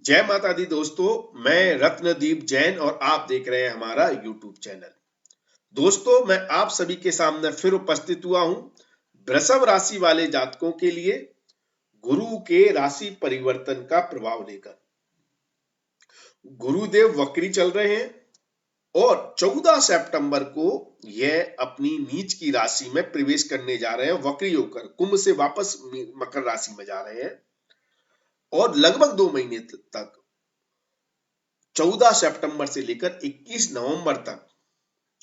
जय माता दी दोस्तों। मैं रत्नदीप जैन और आप देख रहे हैं हमारा यूट्यूब चैनल। दोस्तों, मैं आप सभी के सामने फिर उपस्थित हुआ हूं वृषभ राशि वाले जातकों के लिए गुरु के राशि परिवर्तन का प्रभाव लेकर। गुरुदेव वक्री चल रहे हैं और 14 सितंबर को यह अपनी नीच की राशि में प्रवेश करने जा रहे हैं। वक्री होकर कुंभ से वापस मकर राशि में जा रहे हैं और लगभग 2 महीने तक 14 सितंबर से लेकर 21 नवंबर तक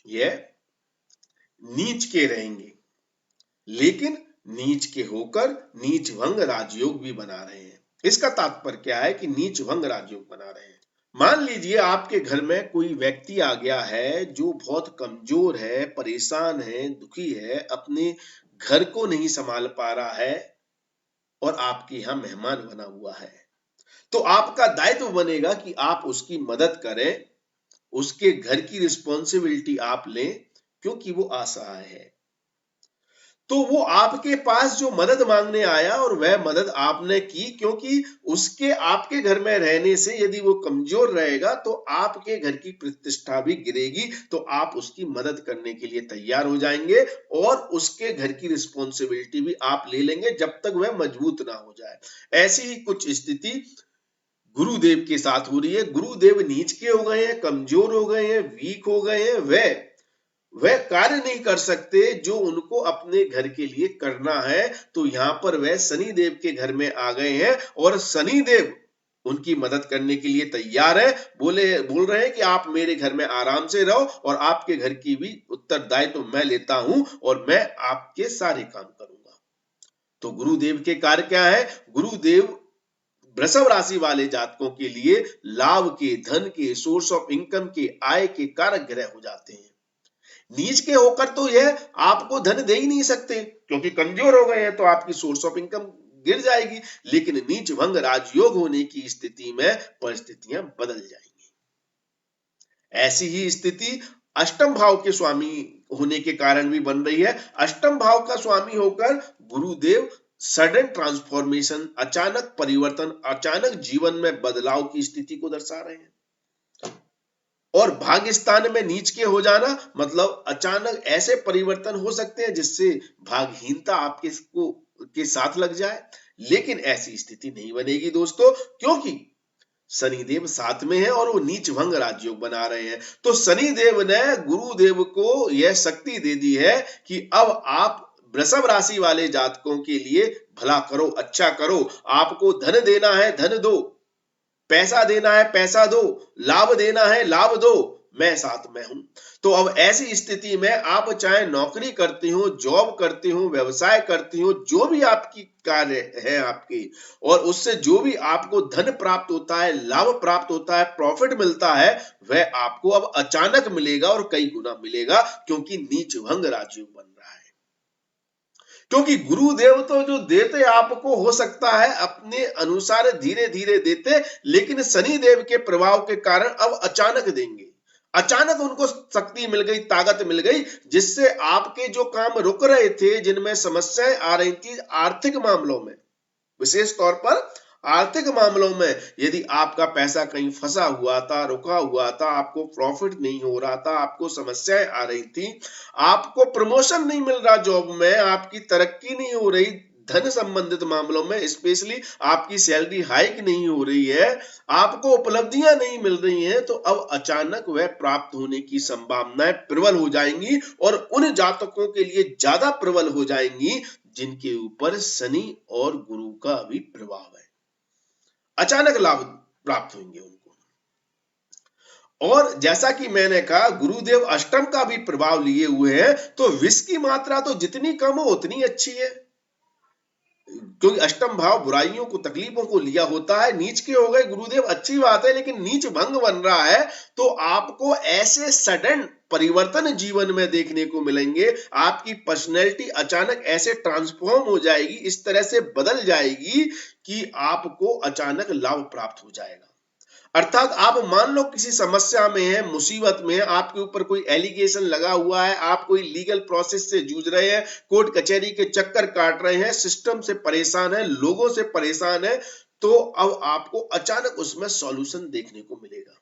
यह नीच के रहेंगे, लेकिन नीच के होकर नीच भंग राजयोग भी बना रहे हैं। इसका तात्पर्य क्या है कि नीच भंग राजयोग बना रहे हैं। मान लीजिए आपके घर में कोई व्यक्ति आ गया है जो बहुत कमजोर है, परेशान है, दुखी है, अपने घर को नहीं संभाल पा रहा है और आपके यहां मेहमान बना हुआ है, तो आपका दायित्व बनेगा कि आप उसकी मदद करें, उसके घर की रिस्पॉन्सिबिलिटी आप लें, क्योंकि वो असहाय है। तो वो आपके पास जो मदद मांगने आया और वह मदद आपने की, क्योंकि उसके आपके घर में रहने से यदि वो कमजोर रहेगा तो आपके घर की प्रतिष्ठा भी गिरेगी। तो आप उसकी मदद करने के लिए तैयार हो जाएंगे और उसके घर की रिस्पॉन्सिबिलिटी भी आप ले लेंगे जब तक वह मजबूत ना हो जाए। ऐसी ही कुछ स्थिति गुरुदेव के साथ हो रही है। गुरुदेव नीच के हो गए हैं, कमजोर हो गए हैं, वीक हो गए हैं। वह कार्य नहीं कर सकते जो उनको अपने घर के लिए करना है। तो यहां पर वह शनि देव के घर में आ गए हैं और शनि देव उनकी मदद करने के लिए तैयार है। बोल रहे हैं कि आप मेरे घर में आराम से रहो और आपके घर की भी उत्तरदायित्व तो मैं लेता हूं और मैं आपके सारे काम करूंगा। तो गुरुदेव के कार्य क्या है? गुरुदेव वृषभ राशि वाले जातकों के लिए लाभ के, धन के, सोर्स ऑफ इनकम के, आय के कारक ग्रह हो जाते हैं। नीच के होकर तो यह आपको धन दे ही नहीं सकते, क्योंकि कमजोर हो गए हैं, तो आपकी सोर्स ऑफ इनकम गिर जाएगी। लेकिन नीच भंग राजयोग होने की स्थिति में परिस्थितियां बदल जाएंगी। ऐसी ही स्थिति अष्टम भाव के स्वामी होने के कारण भी बन रही है। अष्टम भाव का स्वामी होकर गुरुदेव सडन ट्रांसफॉर्मेशन, अचानक परिवर्तन, अचानक जीवन में बदलाव की स्थिति को दर्शा रहे हैं। और भाग्य स्थान में नीच के हो जाना मतलब अचानक ऐसे परिवर्तन हो सकते हैं जिससे भाग्यहीनता आपके के साथ लग जाए। लेकिन ऐसी स्थिति नहीं बनेगी दोस्तों, क्योंकि शनिदेव साथ में है और वो नीच भंग राजयोग बना रहे हैं। तो शनिदेव ने गुरुदेव को यह शक्ति दे दी है कि अब आप वृषभ राशि वाले जातकों के लिए भला करो, अच्छा करो। आपको धन देना है, धन दो। पैसा देना है, पैसा दो। लाभ देना है, लाभ दो। मैं साथ में हूं। तो अब ऐसी स्थिति में आप चाहे नौकरी करते हो, जॉब करते हो, व्यवसाय करते हो, जो भी आपकी कार्य है आपकी, और उससे जो भी आपको धन प्राप्त होता है, लाभ प्राप्त होता है, प्रॉफिट मिलता है, वह आपको अब अचानक मिलेगा और कई गुना मिलेगा, क्योंकि नीच भंग राजयोग बन रहा है। क्योंकि गुरुदेव तो जो देते आपको हो सकता है अपने अनुसार धीरे धीरे देते, लेकिन शनि देव के प्रभाव के कारण अब अचानक देंगे। अचानक उनको शक्ति मिल गई, ताकत मिल गई, जिससे आपके जो काम रुक रहे थे, जिनमें समस्याएं आ रही थी आर्थिक मामलों में, विशेष तौर पर आर्थिक मामलों में, यदि आपका पैसा कहीं फंसा हुआ था, रुका हुआ था, आपको प्रॉफिट नहीं हो रहा था, आपको समस्याएं आ रही थी, आपको प्रमोशन नहीं मिल रहा जॉब में, आपकी तरक्की नहीं हो रही, धन संबंधित मामलों में स्पेशली आपकी सैलरी हाइक नहीं हो रही है, आपको उपलब्धियां नहीं मिल रही हैं, तो अब अचानक वह प्राप्त होने की संभावनाएं प्रबल हो जाएंगी और उन जातकों के लिए ज्यादा प्रबल हो जाएंगी जिनके ऊपर शनि और गुरु का भी प्रभाव है। अचानक लाभ प्राप्त होंगे उनको। और जैसा कि मैंने कहा, गुरुदेव अष्टम का भी प्रभाव लिए हुए हैं, तो विष की मात्रा तो जितनी कम हो उतनी अच्छी है, क्योंकि अष्टम भाव बुराइयों को, तकलीफों को लिया होता है। नीच के हो गए गुरुदेव, अच्छी बात है, लेकिन नीच भंग बन रहा है, तो आपको ऐसे सडन परिवर्तन जीवन में देखने को मिलेंगे। आपकी पर्सनैलिटी अचानक ऐसे ट्रांसफॉर्म हो जाएगी, इस तरह से बदल जाएगी कि आपको अचानक लाभ प्राप्त हो जाएगा। अर्थात आप मान लो किसी समस्या में है, मुसीबत में है, आपके ऊपर कोई एलिगेशन लगा हुआ है, आप कोई लीगल प्रोसेस से जूझ रहे हैं, कोर्ट कचहरी के चक्कर काट रहे हैं, सिस्टम से परेशान है, लोगों से परेशान है, तो अब आपको अचानक उसमें सॉल्यूशन देखने को मिलेगा।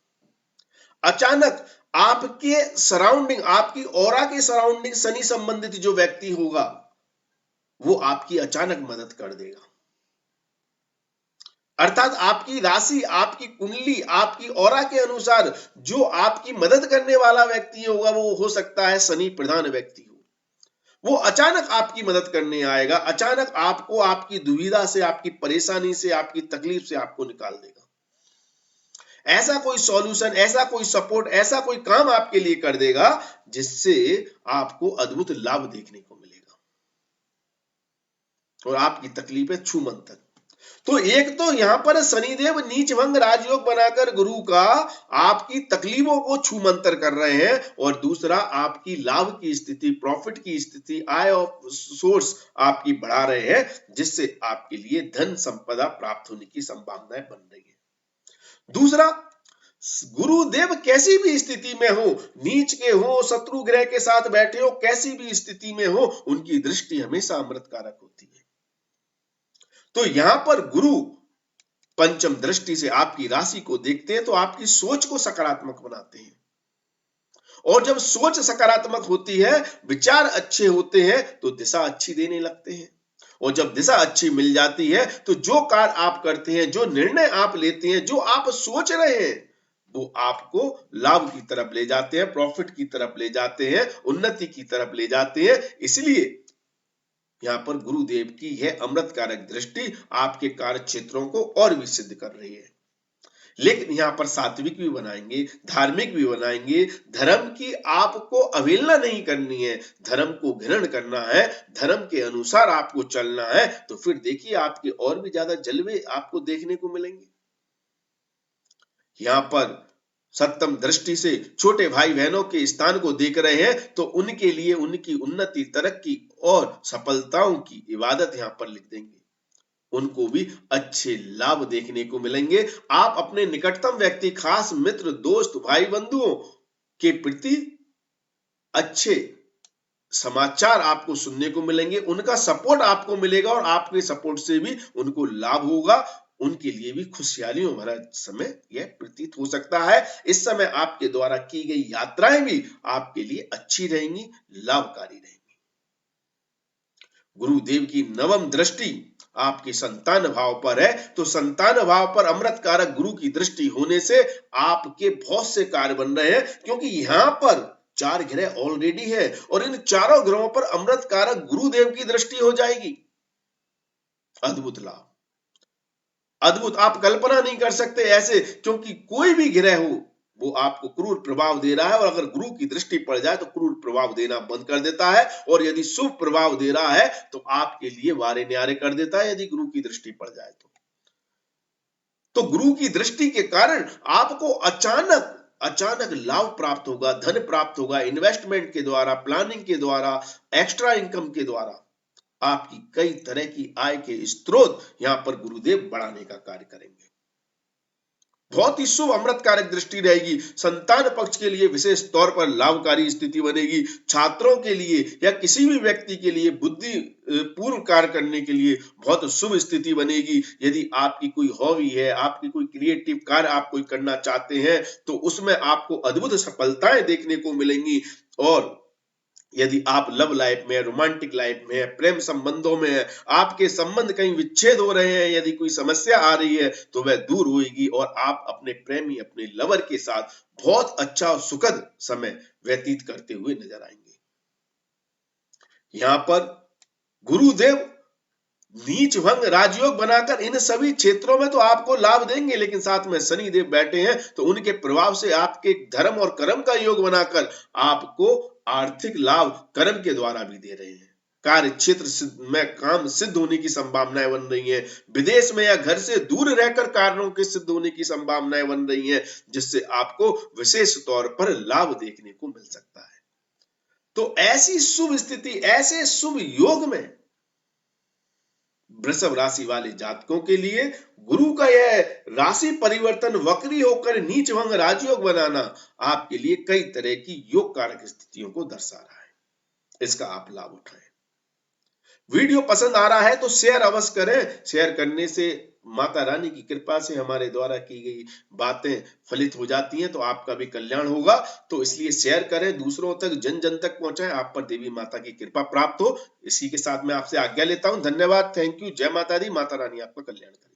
अचानक आपके सराउंडिंग, आपकी ऑरा के सराउंडिंग शनि संबंधित जो व्यक्ति होगा वो आपकी अचानक मदद कर देगा। अर्थात आपकी राशि, आपकी कुंडली, आपकी ऑरा के अनुसार जो आपकी मदद करने वाला व्यक्ति होगा वो हो सकता है शनि प्रधान व्यक्ति हो। वो अचानक आपकी मदद करने आएगा, अचानक आपको आपकी दुविधा से, आपकी परेशानी से, आपकी तकलीफ से आपको निकाल देगा। ऐसा कोई सॉल्यूशन, ऐसा कोई सपोर्ट, ऐसा कोई काम आपके लिए कर देगा जिससे आपको अद्भुत लाभ देखने को मिलेगा और आपकी तकलीफें छूमंतर। तो एक तो यहां पर शनिदेव नीच भंग राजयोग बनाकर गुरु का आपकी तकलीफों को छूमंतर कर रहे हैं, और दूसरा आपकी लाभ की स्थिति, प्रॉफिट की स्थिति, आय ऑफ सोर्स आपकी बढ़ा रहे हैं, जिससे आपके लिए धन संपदा प्राप्त होने की संभावनाएं बन रही है। दूसरा, गुरुदेव कैसी भी स्थिति में हो, नीच के हो, शत्रु ग्रह के साथ बैठे हो, कैसी भी स्थिति में हो, उनकी दृष्टि हमेशा अमृतकारक होती है। तो यहां पर गुरु पंचम दृष्टि से आपकी राशि को देखते हैं तो आपकी सोच को सकारात्मक बनाते हैं, और जब सोच सकारात्मक होती है, विचार अच्छे होते हैं, तो दिशा अच्छी देने लगते हैं, और जब दिशा अच्छी मिल जाती है तो जो कार्य आप करते हैं, जो निर्णय आप लेते हैं, जो आप सोच रहे हैं, वो आपको लाभ की तरफ ले जाते हैं, प्रॉफिट की तरफ ले जाते हैं, उन्नति की तरफ ले जाते हैं। इसलिए यहां पर गुरुदेव की यह अमृतकारक दृष्टि आपके कार्य क्षेत्रों को और भी सिद्ध कर रही है। लेकिन यहां पर सात्विक भी बनाएंगे, धार्मिक भी बनाएंगे। धर्म की आपको अवहेलना नहीं करनी है, धर्म को ग्रहण करना है, धर्म के अनुसार आपको चलना है, तो फिर देखिए आपके और भी ज्यादा जलवे आपको देखने को मिलेंगे। यहां पर सप्तम दृष्टि से छोटे भाई बहनों के स्थान को देख रहे हैं, तो उनके लिए उनकी उन्नति, तरक्की और सफलताओं की इबादत यहां पर लिख देंगे। उनको भी अच्छे लाभ देखने को मिलेंगे। आप अपने निकटतम व्यक्ति, खास मित्र, दोस्त, भाई बंधुओं के प्रति अच्छे समाचार आपको सुनने को मिलेंगे, उनका सपोर्ट आपको मिलेगा, और आपके सपोर्ट से भी उनको लाभ होगा। उनके लिए भी खुशहालियों भरा समय यह प्रतीत हो सकता है। इस समय आपके द्वारा की गई यात्राएं भी आपके लिए अच्छी रहेंगी, लाभकारी रहेंगी। गुरुदेव की नवम दृष्टि आपके संतान भाव पर है, तो संतान भाव पर अमृत कारक गुरु की दृष्टि होने से आपके बहुत से कार्य बन रहे हैं, क्योंकि यहां पर 4 ग्रह ऑलरेडी है, और इन चारों ग्रहों पर अमृत कारक गुरुदेव की दृष्टि हो जाएगी। अद्भुत लाभ, अद्भुत, आप कल्पना नहीं कर सकते ऐसे, क्योंकि कोई भी ग्रह हो वो आपको क्रूर प्रभाव दे रहा है, और अगर गुरु की दृष्टि पड़ जाए तो क्रूर प्रभाव देना बंद कर देता है, और यदि शुभ प्रभाव दे रहा है तो आपके लिए वारे न्यारे कर देता है, यदि गुरु की दृष्टि पड़ जाए तो गुरु की दृष्टि के कारण आपको अचानक लाभ प्राप्त होगा, धन प्राप्त होगा, इन्वेस्टमेंट के द्वारा, प्लानिंग के द्वारा, एक्स्ट्रा इनकम के द्वारा आपकी कई तरह की आय के स्रोत यहां पर गुरुदेव बढ़ाने का कार्य करेंगे। बहुत ही शुभ अमृतकारक दृष्टि रहेगी। संतान पक्ष के लिए विशेष तौर पर लाभकारी स्थिति बनेगी। छात्रों के लिए या किसी भी व्यक्ति के लिए बुद्धि पूर्ण कार्य करने के लिए बहुत शुभ स्थिति बनेगी। यदि आपकी कोई हॉबी है, आपकी कोई क्रिएटिव कार्य आप कोई करना चाहते हैं, तो उसमें आपको अद्भुत सफलताएं देखने को मिलेंगी। और यदि आप लव लाइफ में, रोमांटिक लाइफ में, प्रेम संबंधों में, आपके संबंध कहीं विच्छेद हो रहे हैं, यदि कोई समस्या आ रही है तो वह दूर होगी, और आप अपने प्रेमी, अपने लवर के साथ बहुत अच्छा और सुखद समय व्यतीत करते हुए नजर आएंगे। यहां पर गुरुदेव नीच भंग राजयोग बनाकर इन सभी क्षेत्रों में तो आपको लाभ देंगे, लेकिन साथ में शनिदेव बैठे हैं, तो उनके प्रभाव से आपके धर्म और कर्म का योग बनाकर आपको आर्थिक लाभ कर्म के द्वारा भी दे रहे हैं। कार्य क्षेत्र में काम सिद्ध होने की संभावनाएं बन रही हैं। विदेश में या घर से दूर रहकर कार्यों के सिद्ध होने की संभावनाएं बन रही हैं, जिससे आपको विशेष तौर पर लाभ देखने को मिल सकता है। तो ऐसी शुभ स्थिति, ऐसे शुभ योग में वृषभ राशि वाले जातकों के लिए गुरु का यह राशि परिवर्तन, वक्री होकर नीच भंग राजयोग बनाना आपके लिए कई तरह की योग कारक स्थितियों को दर्शा रहा है। इसका आप लाभ उठाएं। वीडियो पसंद आ रहा है तो शेयर अवश्य करें। शेयर करने से माता रानी की कृपा से हमारे द्वारा की गई बातें फलित हो जाती हैं तो आपका भी कल्याण होगा। तो इसलिए शेयर करें, दूसरों तक, जन जन तक पहुंचाएं, आप पर देवी माता की कृपा प्राप्त हो। इसी के साथ मैं आपसे आज्ञा लेता हूं। धन्यवाद, थैंक यू, जय माता दी, माता रानी आपका कल्याण करे।